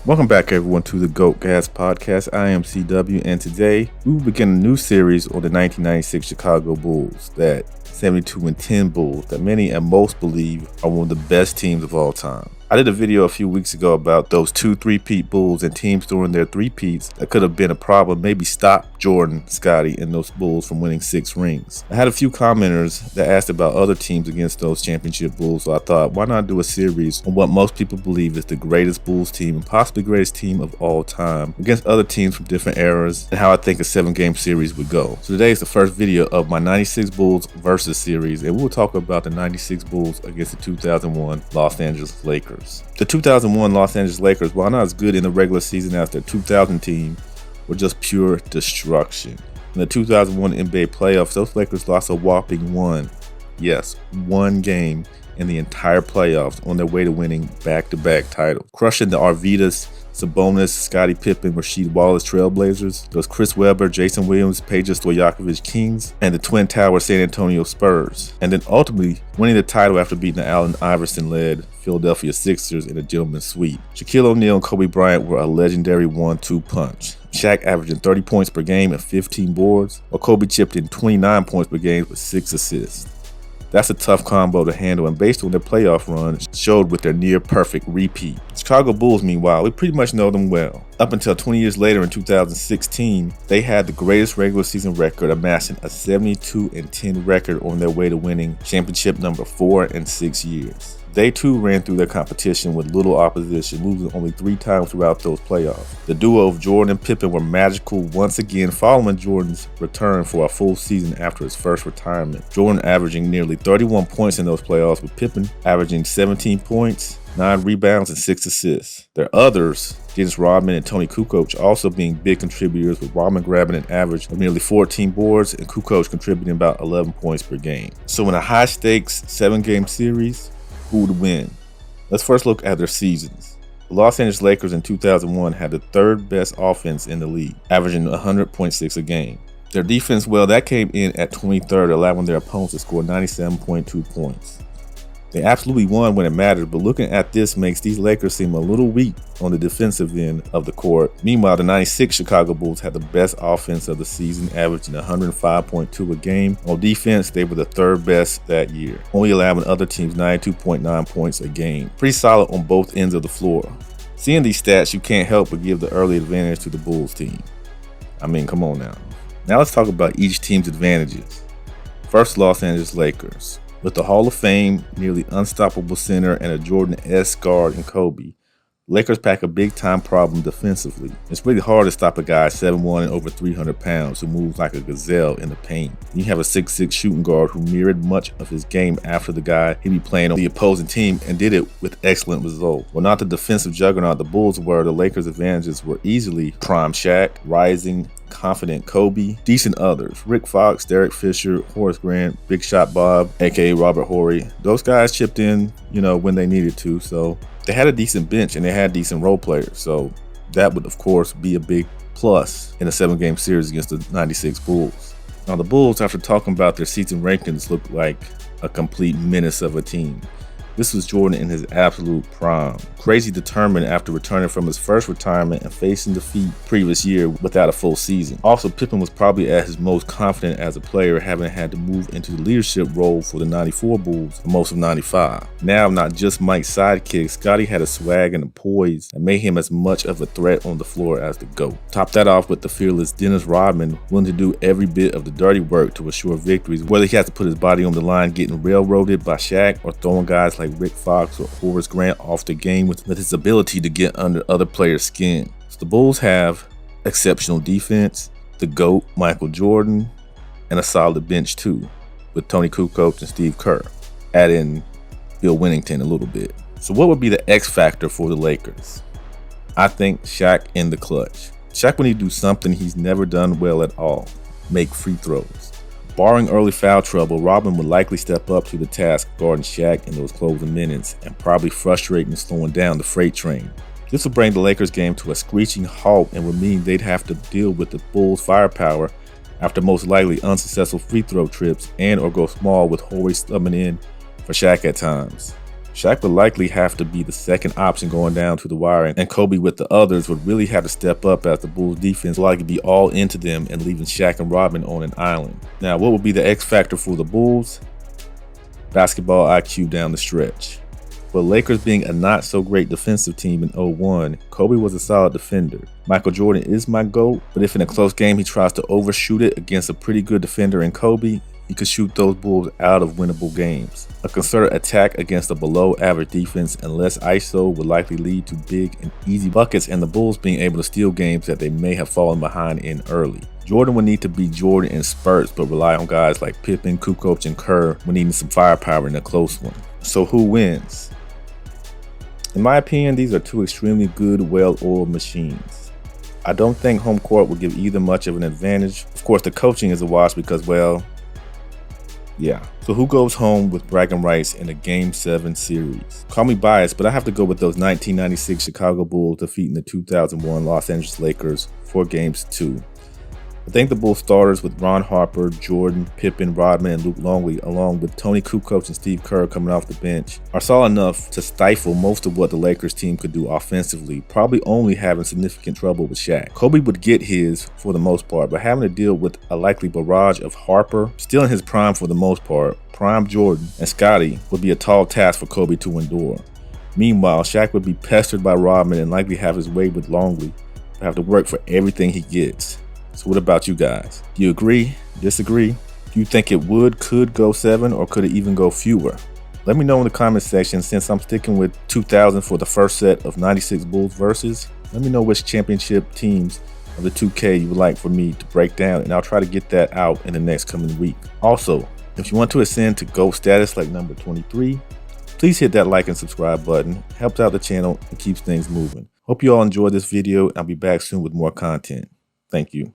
Welcome back, everyone, to the GOAT Gas Podcast. I am CW, and today we will begin a new series on the 1996 Chicago Bulls, that 72-10 Bulls that many and most believe are one of the best teams of all time. I did a video a few weeks ago about those two three-peat Bulls and teams during their three-peats that could have been a problem, maybe stop Jordan, Scottie, and those Bulls from winning 6 rings. I had a few commenters that asked about other teams against those championship Bulls, so I thought, why not do a series on what most people believe is the greatest Bulls team and possibly greatest team of all time against other teams from different eras, and how I think a 7-game series would go. So today is the first video of my 96 Bulls versus series, and we'll talk about the 96 Bulls against the 2001 Los Angeles Lakers. The 2001 Los Angeles Lakers, while not as good in the regular season as their 2000 team, were just pure destruction. In the 2001 NBA playoffs, those Lakers lost a whopping one game in the entire playoffs on their way to winning back-to-back titles, crushing the Arvidas, Sabonis, Scottie Pippen, Rasheed Wallace Trailblazers, those Chris Webber, Jason Williams, Peja Stojakovic Kings, and the Twin Tower San Antonio Spurs, and then ultimately winning the title after beating the Allen Iverson-led Philadelphia Sixers in a gentleman's sweep. Shaquille O'Neal and Kobe Bryant were a legendary 1-2 punch. Shaq averaging 30 points per game and 15 boards, while Kobe chipped in 29 points per game with 6 assists. That's a tough combo to handle, and based on their playoff run, showed with their near-perfect repeat. Chicago Bulls, meanwhile, we pretty much know them well. Up until 20 years later in 2016, they had the greatest regular season record, amassing a 72-10 record on their way to winning championship number 4 in 6 years. They too ran through their competition with little opposition, losing only 3 times throughout those playoffs. The duo of Jordan and Pippen were magical once again following Jordan's return for a full season after his first retirement. Jordan averaging nearly 31 points in those playoffs, with Pippen averaging 17 points, 9 rebounds, and 6 assists. Their others, Dennis Rodman and Tony Kukoc, also being big contributors, with Rodman grabbing an average of nearly 14 boards and Kukoc contributing about 11 points per game. So in a high-stakes 7-game series, who would win? Let's first look at their seasons. The Los Angeles Lakers in 2001 had the 3rd best offense in the league, averaging 100.6 a game. Their defense, well, that came in at 23rd, allowing their opponents to score 97.2 points. They absolutely won when it mattered, but looking at this makes these Lakers seem a little weak on the defensive end of the court. Meanwhile, the 96 Chicago Bulls had the best offense of the season, averaging 105.2 a game. On defense, they were the 3rd best that year, only allowing other teams 92.9 points a game. Pretty solid on both ends of the floor. Seeing these stats, you can't help but give the early advantage to the Bulls team. I mean, come on now. Now let's talk about each team's advantages. First, Los Angeles Lakers. With the Hall of Fame, nearly unstoppable center, and a Jordan-esque guard in Kobe, Lakers pack a big-time problem defensively. It's really hard to stop a guy 7'1" and over 300 pounds who moves like a gazelle in the paint. You have a 6'6" shooting guard who mirrored much of his game after the guy he'd be playing on the opposing team, and did it with excellent results. While not the defensive juggernaut the Bulls were, the Lakers' advantages were easily prime Shaq, rising, confident Kobe, decent others, Rick Fox, Derek Fisher, Horace Grant, Big Shot Bob, aka Robert Horry. Those guys chipped in, when they needed to, so they had a decent bench and they had decent role players, so that would of course be a big plus in a 7-game series against the 96 Bulls. Now the Bulls, after talking about their season rankings, looked like a complete menace of a team. This was Jordan in his absolute prime, crazy determined after returning from his first retirement and facing defeat previous year without a full season. Also, Pippen was probably at his most confident as a player, having had to move into the leadership role for the 94 Bulls for most of 95. Now, not just Mike's sidekick, Scottie had a swag and a poise that made him as much of a threat on the floor as the GOAT. Top that off with the fearless Dennis Rodman, willing to do every bit of the dirty work to assure victories, whether he has to put his body on the line getting railroaded by Shaq or throwing guys like Rick Fox or Horace Grant off the game with his ability to get under other players' skin. So the Bulls have exceptional defense, the GOAT, Michael Jordan, and a solid bench too, with Tony Kukoc and Steve Kerr. Add in Bill Winnington a little bit. So what would be the X factor for the Lakers? I think Shaq in the clutch. Shaq, when he do something he's never done well at all, make free throws. Barring early foul trouble, Rodman would likely step up to the task guarding Shaq in those closing minutes and probably frustrating and slowing down the freight train. This would bring the Lakers game to a screeching halt and would mean they'd have to deal with the Bulls' firepower after most likely unsuccessful free throw trips and or go small with Horry stubbing in for Shaq at times. Shaq would likely have to be the second option going down to the wire, and Kobe with the others would really have to step up as the Bulls defense would likely be all into them and leaving Shaq and Rodman on an island. Now, what would be the X factor for the Bulls? Basketball IQ down the stretch. But Lakers being a not so great defensive team in 01, Kobe was a solid defender. Michael Jordan is my GOAT, but if in a close game he tries to overshoot it against a pretty good defender in Kobe, he could shoot those Bulls out of winnable games. A concerted attack against a below average defense and less ISO would likely lead to big and easy buckets and the Bulls being able to steal games that they may have fallen behind in early. Jordan would need to be Jordan in spurts but rely on guys like Pippen, Kukoc, and Kerr when needing some firepower in a close one. So who wins? In my opinion, these are two extremely good, well-oiled machines. I don't think home court will give either much of an advantage. Of course, the coaching is a wash because, well, yeah. So who goes home with bragging rights in a Game 7 series? Call me biased, but I have to go with those 1996 Chicago Bulls defeating the 2001 Los Angeles Lakers for Games 2. I think the Bulls starters with Ron Harper, Jordan, Pippen, Rodman, and Luke Longley, along with Tony Kukoc and Steve Kerr coming off the bench, are solid enough to stifle most of what the Lakers team could do offensively, probably only having significant trouble with Shaq. Kobe would get his for the most part, but having to deal with a likely barrage of Harper, still in his prime for the most part, prime Jordan, and Scottie would be a tall task for Kobe to endure. Meanwhile, Shaq would be pestered by Rodman and likely have his way with Longley, but have to work for everything he gets. So what about you guys? Do you agree? Disagree? Do you think it could go 7, or could it even go fewer? Let me know in the comment section. Since I'm sticking with 2000 for the first set of 96 Bulls versus, let me know which championship teams of the 2K you would like for me to break down, and I'll try to get that out in the next coming week. Also, if you want to ascend to GOAT status like number 23, please hit that like and subscribe button. It helps out the channel and keeps things moving. Hope you all enjoyed this video, and I'll be back soon with more content. Thank you.